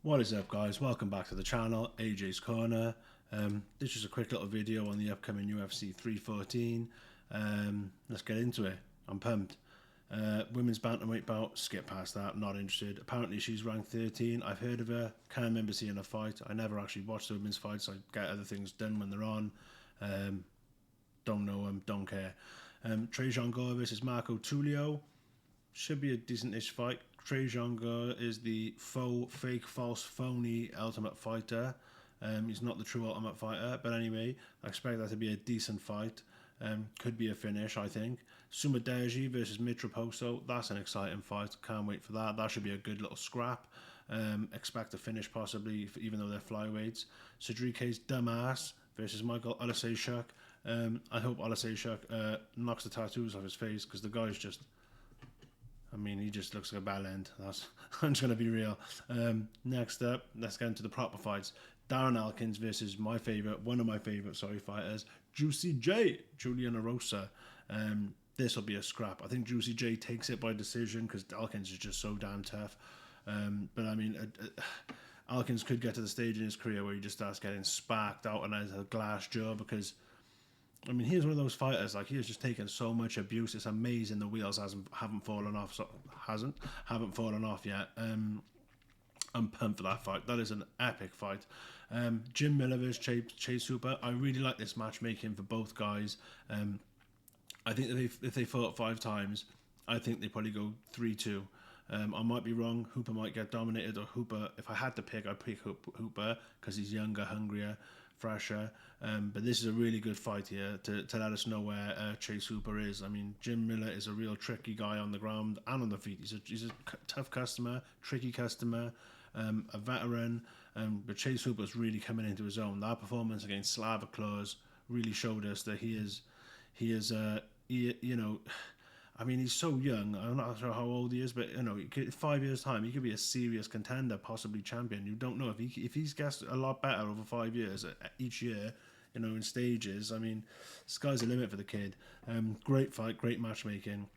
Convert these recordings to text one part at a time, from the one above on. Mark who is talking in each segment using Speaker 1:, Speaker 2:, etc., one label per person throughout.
Speaker 1: What is up, guys? Welcome back to the channel, AJ's Corner. This is a quick little video on the upcoming UFC 314. Let's get into it. I'm pumped. Women's bantamweight bout, skip past that, not interested. Apparently she's ranked 13. I've heard of her, can't remember seeing a fight. I never actually watch the women's fights. I get other things done when they're on. Don't know them, don't care. Trajan Gore versus Marco Tulio. Should be a decent-ish fight. Trajan Gore is the fake, false, phony Ultimate Fighter. He's not the true Ultimate Fighter, but anyway, I expect that to be a decent fight. Could be a finish, I think. Sumadeji versus Mitroposo. That's an exciting fight. Can't wait for that. That should be a good little scrap. Expect a finish possibly, even though they're flyweights. Cedrique's dumbass versus Michael Olaseychuk. I hope Olaseychuk knocks the tattoos off his face, because the guy's just... he just looks like a bell end. I'm just going to be real. Next up, let's get into the proper fights. Darren Elkins versus one of my favourite fighters, Juicy J, Julian Erosa. This will be a scrap. I think Juicy J takes it by decision, because Elkins is just so damn tough. But Elkins could get to the stage in his career where he just starts getting sparked out and has a glass jaw, because he's one of those fighters, he has just taken so much abuse. It's amazing the wheels haven't fallen off. Haven't fallen off yet. I'm pumped for that fight. That is an epic fight. Jim Miller versus Chase Hooper. I really like this matchmaking for both guys. I think that if they fought 5 times, I think they probably go 3-2. I might be wrong. Hooper might get dominated, or Hooper, if I had to pick, I'd pick Hooper, because he's younger, hungrier, fresher. But this is a really good fight here to let us know where Chase Hooper is. Jim Miller is a real tricky guy on the ground and on the feet. He's a tough customer, tricky customer, a veteran. But Chase Hooper's really coming into his own. That performance against Slava Klaus really showed us that he's so young. I'm not sure how old he is, but 5 years time, he could be a serious contender, possibly champion. You don't know if he's gets a lot better over 5 years each year, in stages. Sky's the limit for the kid. Great fight, great matchmaking.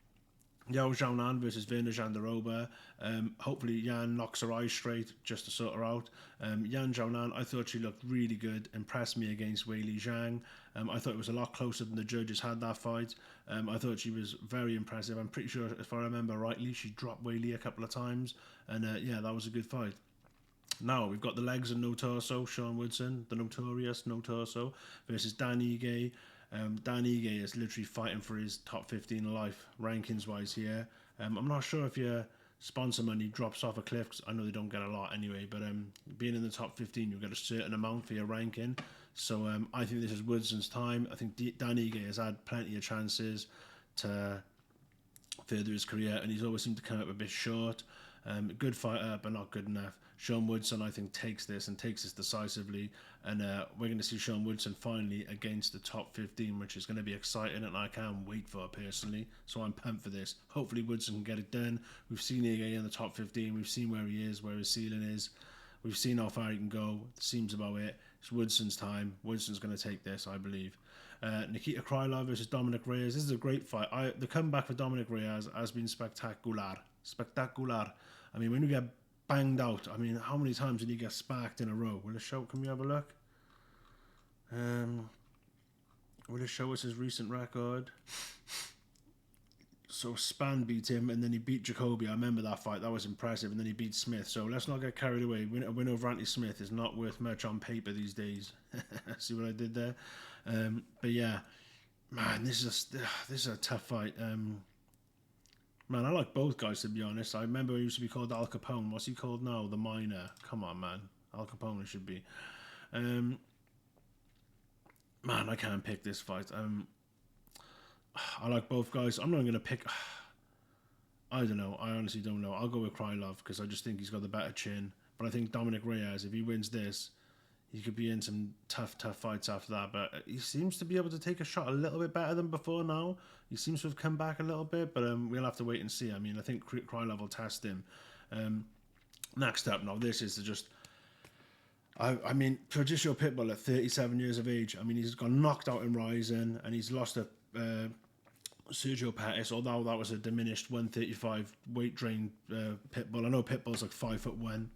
Speaker 1: Yao Xiaonan versus Virna Jandiroba. Hopefully Yan knocks her eyes straight just to sort her out. Yan Xiaonan, I thought she looked really good, impressed me against Weili Zhang. I thought it was a lot closer than the judges had that fight. I thought she was very impressive. I'm pretty sure, if I remember rightly, she dropped Weili a couple of times. And that was a good fight. Now we've got the legs and no torso. Sean Woodson, the notorious no torso, versus Dan Ige. Dan Ige is literally fighting for his top 15 of life, rankings-wise here. I'm not sure if your sponsor money drops off a cliff, 'cause I know they don't get a lot anyway, but being in the top 15, you'll get a certain amount for your ranking. So I think this is Woodson's time. I think Dan Ige has had plenty of chances to further his career, and he's always seemed to come up a bit short. Good fighter, but not good enough. Sean Woodson, I think, takes this decisively, and we're going to see Sean Woodson finally against the top 15, which is going to be exciting, and I can't wait for it personally. So I'm pumped for this. Hopefully Woodson can get it done. We've seen Ige in the top 15. We've seen where he is, where his ceiling is. We've seen how far he can go. Seems about it. It's Woodson's time. Woodson's going to take this, I believe. Nikita Krylov versus Dominic Reyes. This is a great fight. The comeback for Dominic Reyes has been spectacular. Spectacular. When you get banged out, how many times did he get sparked in a row? Will it show? Can we have a look? Will it show us his recent record? So Span beat him, and then he beat Jacoby. I remember that fight. That was impressive. And then he beat Smith. So let's not get carried away. A win over Anthony Smith is not worth much on paper these days. See what I did there? But yeah, man, this is a tough fight. Man, I like both guys, to be honest. I remember he used to be called Al Capone. What's he called now? The Miner. Come on, man. Al Capone it should be. Man, I can't pick this fight. I like both guys. I'm not going to pick... I don't know. I honestly don't know. I'll go with Krylov, because I just think he's got the better chin. But I think Dominic Reyes, if he wins this, he could be in some tough fights after that. But he seems to be able to take a shot a little bit better than before now. He seems to have come back a little bit, but we'll have to wait and see. I think Krylov will test him. Next up, now, this is just... Patricio Pitbull at 37 years of age. He's got knocked out in Ryzen, and he's lost a Sergio Pettis, although that was a diminished 135 weight drain Pitbull. I know Pitbull's like 5'1",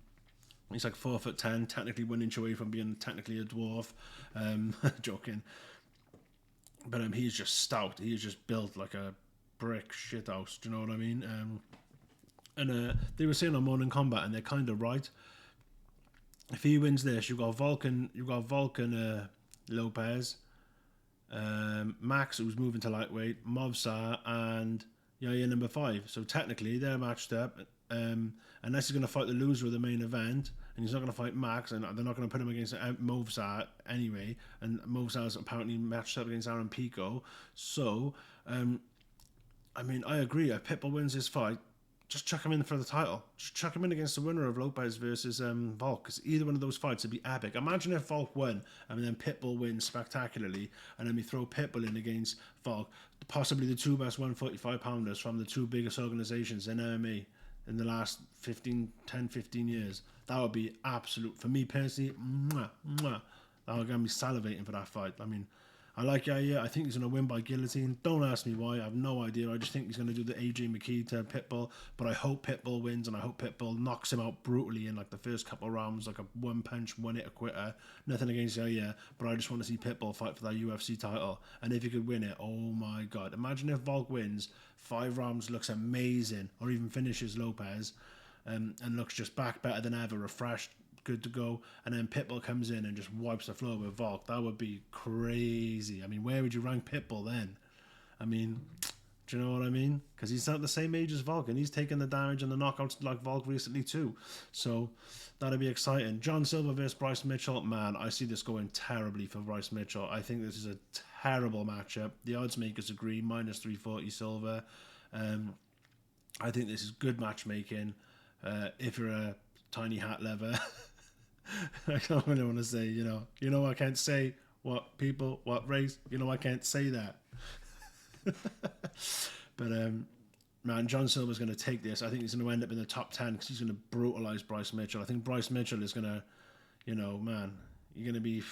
Speaker 1: He's like 4'10", technically 1 inch away from being technically a dwarf. Joking. But he's just stout. He's just built like a brick shit house. Do you know what I mean? And they were saying on Morning Combat, and they're kind of right. If he wins this, you've got Vulcan Lopez, Max, who's moving to lightweight, Movsar, and Yaya number 5. So technically, they're matched up. Unless he's going to fight the loser of the main event, and he's not going to fight Max, and they're not going to put him against Movsar anyway. And Movsar's apparently matched up against Aaron Pico. So, I mean, I agree. If Pitbull wins this fight, just chuck him in for the title. Just chuck him in against the winner of Lopez versus Volk, because either one of those fights would be epic. Imagine if Volk won, and then Pitbull wins spectacularly, and then we throw Pitbull in against Volk, possibly the 2 best 145-pounders from the 2 biggest organizations in MMA in the last 10, 15 years. That would be absolute, for me personally, that would get me salivating for that fight. I mean, I like Yaya. I think he's going to win by guillotine. Don't ask me why. I have no idea. I just think he's going to do the AJ McKee to Pitbull. But I hope Pitbull wins, and I hope Pitbull knocks him out brutally in like the first couple of rounds, like a 1-punch, 1-hit quitter. Nothing against Yaya, but I just want to see Pitbull fight for that UFC title. And if he could win it, oh my God. Imagine if Volk wins, 5 rounds, looks amazing, or even finishes Lopez, and looks just back better than ever, refreshed, good to go, and then Pitbull comes in and just wipes the floor with Volk. That would be crazy. I mean, where would you rank Pitbull then? I mean, do you know what I mean? Because he's not the same age as Volk, and he's taken the damage and the knockouts like Volk recently too. So that'd be exciting. John Silver versus Bryce Mitchell. Man, I see this going terribly for Bryce Mitchell. I think this is a terrible matchup. The odds makers agree, minus 340 Silver. I think this is good matchmaking. If you're a tiny hat lover. I don't really want to say, you know, I can't say what people, what race, I can't say that. But, man, John Silver's going to take this. I think he's going to end up in the top 10 because he's going to brutalize Bryce Mitchell. I think Bryce Mitchell is going to, man, you're going to be,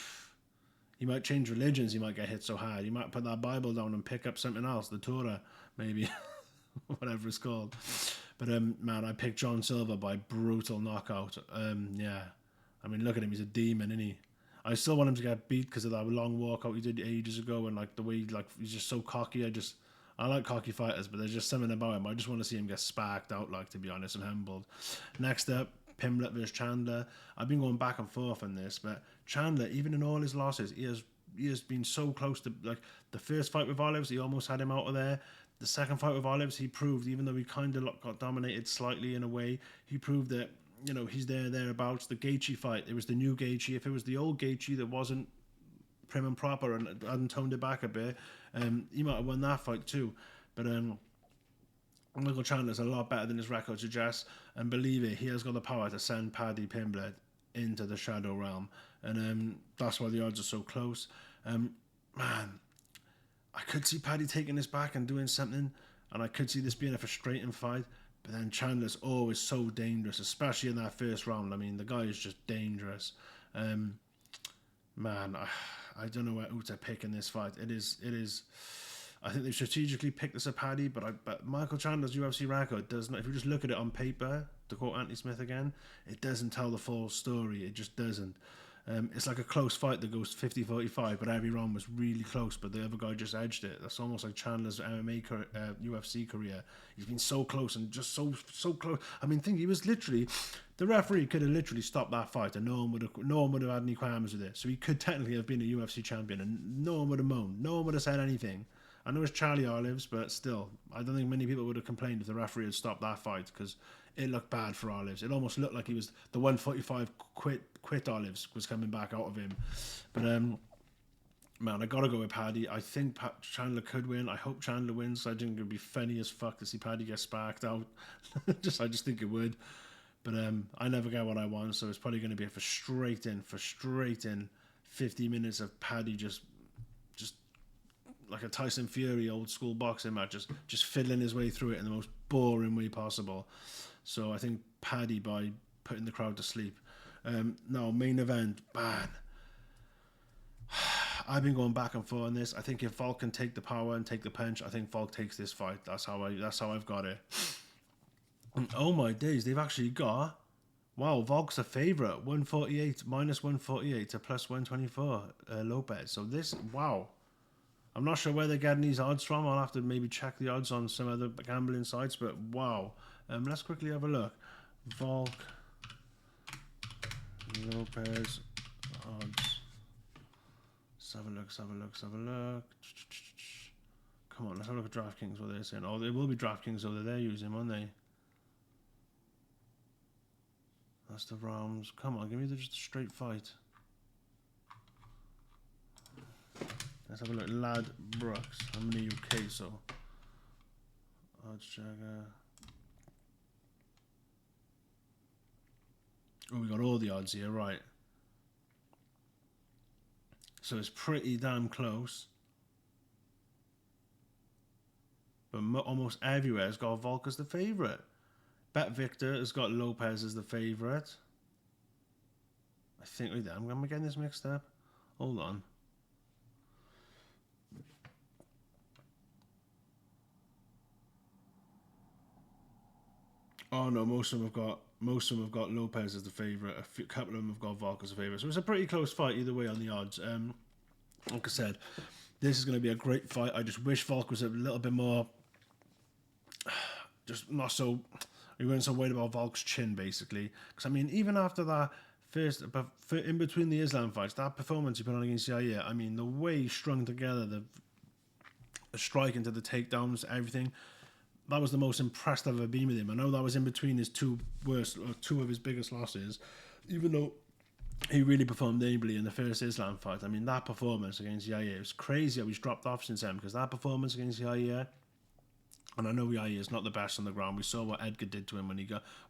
Speaker 1: he might change religions, he might get hit so hard. He might put that Bible down and pick up something else, the Torah, maybe, whatever it's called. But, man, I picked John Silver by brutal knockout. Yeah. I mean, look at him. He's a demon, isn't he? I still want him to get beat because of that long walkout he did ages ago, and like the way he's just so cocky. I like cocky fighters, but there's just something about him. I just want to see him get sparked out, like, to be honest, and humbled. Next up, Pimblett versus Chandler. I've been going back and forth on this, but Chandler, even in all his losses, he has been so close to, like, the first fight with Olives, he almost had him out of there. The second fight with Olives, he proved, even though he kind of got dominated slightly in a way, he proved that, he's thereabouts. The Gaethje fight, it was the new Gaethje. If it was the old Gaethje that wasn't prim and proper and hadn't toned it back a bit, he might have won that fight too. But Michael Chandler's a lot better than his record suggests, and believe it, he has got the power to send Paddy Pimblett into the shadow realm, and that's why the odds are so close. Man, I could see Paddy taking this back and doing something, and I could see this being a frustrating fight. But then Chandler's always so dangerous, especially in that first round. I mean, the guy is just dangerous. Man, I don't know who to pick in this fight. It is. I think they strategically picked this a Paddy, but Michael Chandler's UFC record doesn't. If you just look at it on paper, to quote Anthony Smith again, it doesn't tell the full story. It just doesn't. It's like a close fight that goes 50-45, but every round was really close, but the other guy just edged it. That's almost like Chandler's MMA UFC career. He's been so close and just so close. I mean, he was literally, the referee could have literally stopped that fight and no one would have had any qualms with it. So he could technically have been a UFC champion and no one would have moaned. No one would have said anything. I know it's Charlie Olives, but still, I don't think many people would have complained if the referee had stopped that fight because it looked bad for Olives. It almost looked like he was the 145 quit Olives was coming back out of him. But man, I gotta go with Paddy. I think Chandler could win. I hope Chandler wins. I think it'd be funny as fuck to see Paddy get sparked out. I just think it would. But I never get what I want, so it's probably going to be a frustrating 50 minutes of Paddy just like a Tyson Fury old school boxing match, just fiddling his way through it in the most boring way possible. So I think Paddy by putting the crowd to sleep. No, main event, man. I've been going back and forth on this. I think if Volk can take the power and take the punch, I think Volk takes this fight. That's how I've got it. And oh my days, they've actually got Wow, Volk's a favourite. 148, minus 148 to plus 124, Lopez. So this, wow. I'm not sure where they're getting these odds from. I'll have to maybe check the odds on some other gambling sites, but wow. Let's quickly have a look. Volk, Lopez, odds. Let's have a look, let's have a look, let's have a look. Come on, let's have a look at DraftKings, what they're saying. Oh, they will be DraftKings, so they're using, won't they? That's the rounds. Come on, give me just a straight fight. Let's have a look. Lad Brooks. I'm in the UK, so. Odds checker. Oh, we got all the odds here, right. So it's pretty damn close. But almost everywhere has got Volk as the favourite. Bet Victor has got Lopez as the favourite. I think I'm getting this mixed up. Hold on. Oh no, most of them have got Lopez as the favourite. A couple of them have got Volk as the favourite. So it's a pretty close fight either way on the odds. Like I said, this is going to be a great fight. I just wish Volk was a little bit more, just not so. We weren't so worried about Volk's chin, basically. Because I mean, even after that first, in between the Islam fights, that performance he put on against Yair, I mean, the way he strung together the striking to the takedowns, everything. That was the most impressed I've ever been with him. I know that was in between his two of his biggest losses, even though he really performed ably in the first Islam fight. I mean, that performance against Yair, it was crazy how he's dropped off since then, because that performance against Yair, and I know Yair is not the best on the ground. We saw what Edgar did to him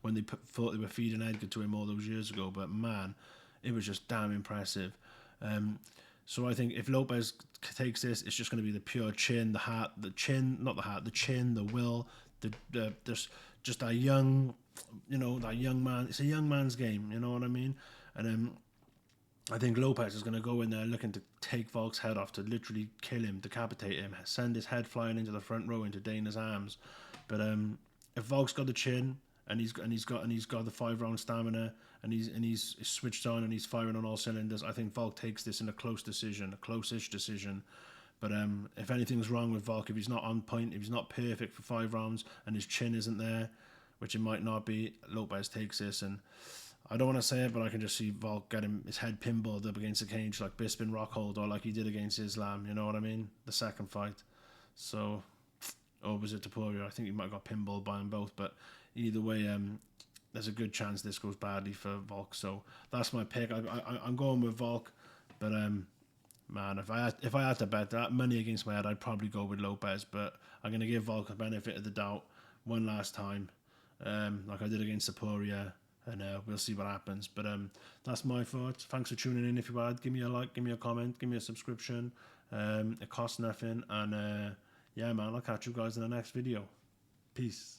Speaker 1: when they thought they were feeding Edgar to him all those years ago, but man, it was just damn impressive. So I think if Lopez takes this, it's just going to be the pure chin, the chin, the will, just that young, that young man. It's a young man's game, you know what I mean? And I think Lopez is going to go in there looking to take Volk's head off, to literally kill him, decapitate him, send his head flying into the front row into Dana's arms. But if Volk's got the chin, and he's got the 5-round stamina, and he's switched on and he's firing on all cylinders, I think Volk takes this in a close-ish decision. But if anything's wrong with Volk, if he's not on point, if he's not perfect for 5 rounds, and his chin isn't there, which it might not be, Lopez takes this. And I don't want to say it, but I can just see Volk getting his head pinballed up against the cage like Bisping Rockhold, or like he did against Islam. You know what I mean? The second fight. So, or was it Topuria? I think he might have got pinballed by them both, but either way, there's a good chance this goes badly for Volk. So that's my pick. I'm going with Volk, but man, if I had to bet that money against my head, I'd probably go with Lopez. But I'm gonna give Volk a benefit of the doubt one last time, like I did against Topuria, and we'll see what happens. But that's my thoughts. Thanks for tuning in. If you had, give me a like, give me a comment, give me a subscription. It costs nothing, and yeah, man, I'll catch you guys in the next video. Peace.